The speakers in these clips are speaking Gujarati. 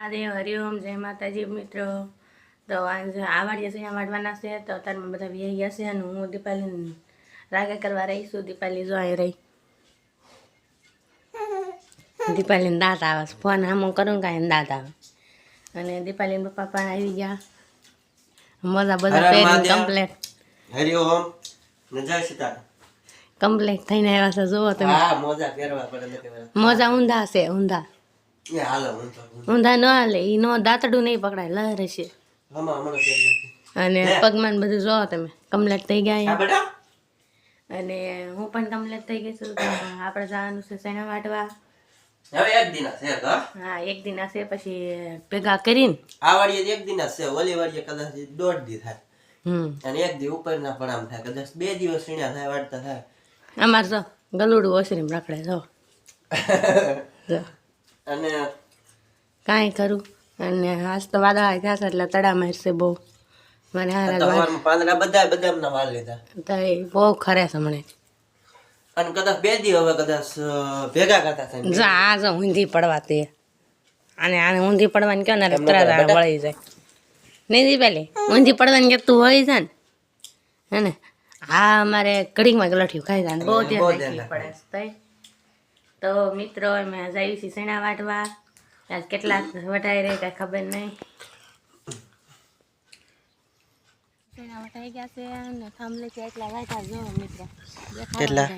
અરે હરિઓમ જય માતાજી મિત્રો. તો આ વાડીએ સિંહ વાટવાના છે તો અત્યારમાં બધા વ્યાઈ ગયા છે અને હું દીપાલી રાગે કરવા રહીશું. દીપાલી જો અહીં રહી. દીપાલીને દાંત આવે છે. ફોન હામું કરું કાંઈ દાંત આવે. અને દીપાલીના પપ્પા પણ આવી ગયા. મોજા બધા પહેરીને કમ્પ્લેટ. હરિઓમ નજર સીતા કમ્પ્લેટ થઈને આવ્યા છે. જુઓ તમે. હા મોજા પહેરવા પડે. મોજા ઊંધા છે ઊંધા. એ હાલો ઊંધા ન હાલે. ઈ નો દાંતડું નહીં પકડાય લહેર છે. અને પગમાં બધું જોવો તમે કમ્પ્લેટ થઈ ગયા. અને હું પણ કમ્પ્લેટ થઈ ગઈ છું. આપણે જવાનું છે શેણા વાટવા. હવે એક દિન છે હા એક દિન હશે પછી ભેગા કરીને આ વાડીએ એક દિન છે. ઓલી વાડીએ કદાચ 1.5 દી થાય. અને એક દી ઉપર ના પડામ થાય. કદાચ 2 દિવસ સીણા થાય વાટતા થાય. અમાર જો ગલુડું ઓસરીમ રખડે જો અને કાંઈ કરું. અને આજ તો વાદળા થયા છે એટલે તડા મારશે બહુ. મને હારા પાંદડા બધા ના વાળ લીધા તો બહુ ખરે છે મને. અને કદાચ 2 દી હવે કદાચ ભેગા કરતા થાય. જો આ જો ઊંધી પડવા તે અને આને ઊંધી પડવાની કહો ને તરત વળી જાય. નહીં દી પેલી ઊંધી પડવાની કે તું વળી જાય ને હે ને. હા અમારે કડીમાં ગલઠિયું ખાઈ જાય બહુ ધ્યાન રાખવી પડે. તો મિત્રો અમે જઈએ છીએ શેણા વાટવા. આજ કેટલાક વટાઈ રહે કાંઈ ખબર નહીં. શેણા વટાઈ ગયા છે અને થાંભલે છે એટલા વાટ્યા જો મિત્રો કેટલા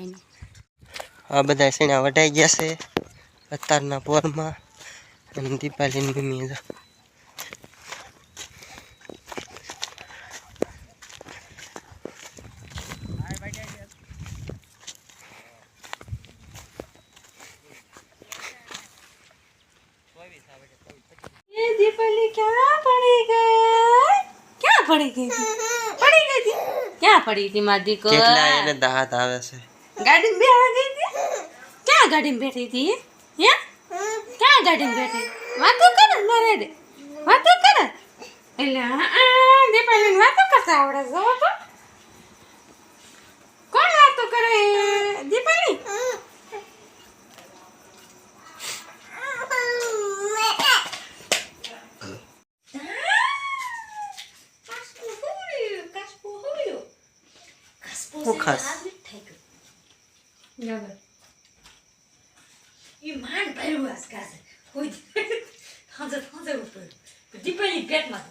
આ બધા શેણા વટાઈ ગયા છે અત્યારના પોરમાં. અને દીપાલીની મમ્મી ये दीपाली क्या पड़ी गई? क्या पड़ी गई थी? पड़ी गई थी? क्या पड़ी थी मादी को? કેટલા એને દાંત આવે છે. गाड़ी में बैठ गई थी? क्या गाड़ी में बैठी थी? हैं? क्या गाड़ी में बैठी? वातो कर मारे रे. वातो कर. एला दीपाली वातो करता आवड़े જો તો. કોણ વાતો કરે દીપાલી? હું ખાસ ये मान भरू आसकास कोई हाजर ऊपर दीपाली पेट में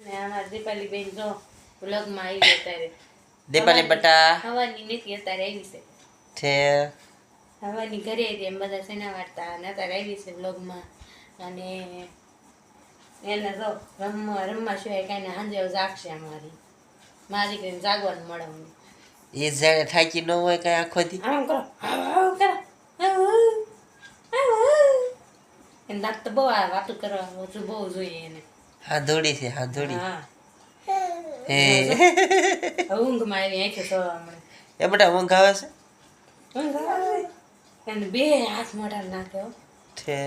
ने हमार दीपाली बेन जो व्लॉग में आई लेता रे. દીપાલી બટા હવાની નીતિ અત્યારે આવી છે. છે હવાની ઘરે એમ બધા સેના વાર્તા અને અત્યારે આવી છે વ્લોગ માં. અને એને જો રમવા સિવાય કાંઈ હાંજે જાગશે અમારી મારી કરીને જાગવાનું મળે. એ જાણે થાકી ન હોય કઈ આખો દી આમ કરો એને દાંત તો બહુ આ વાતું કરવા ઓછું બહુ જોઈએ એને. હા દોડી છે હા દોડી. હા હે ઊંઘમાં આવી આંખે સોવા મળે. એ બટા ઊંઘ આવે છે. ઊંઘ આવે એને બે હાથ મોઢા નાખ્યો છે.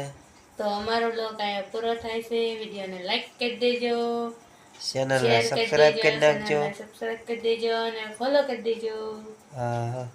તો અમારો બ્લોગ અહીંયા પૂરો થાય છે. વિડીયોને લાઈક કરી દેજો, ચેનલને સબસ્ક્રાઇબ કરી નાખજો. સબસ્ક્રાઇબ કરી દેજો અને ફોલો કરી દેજો. હા હા.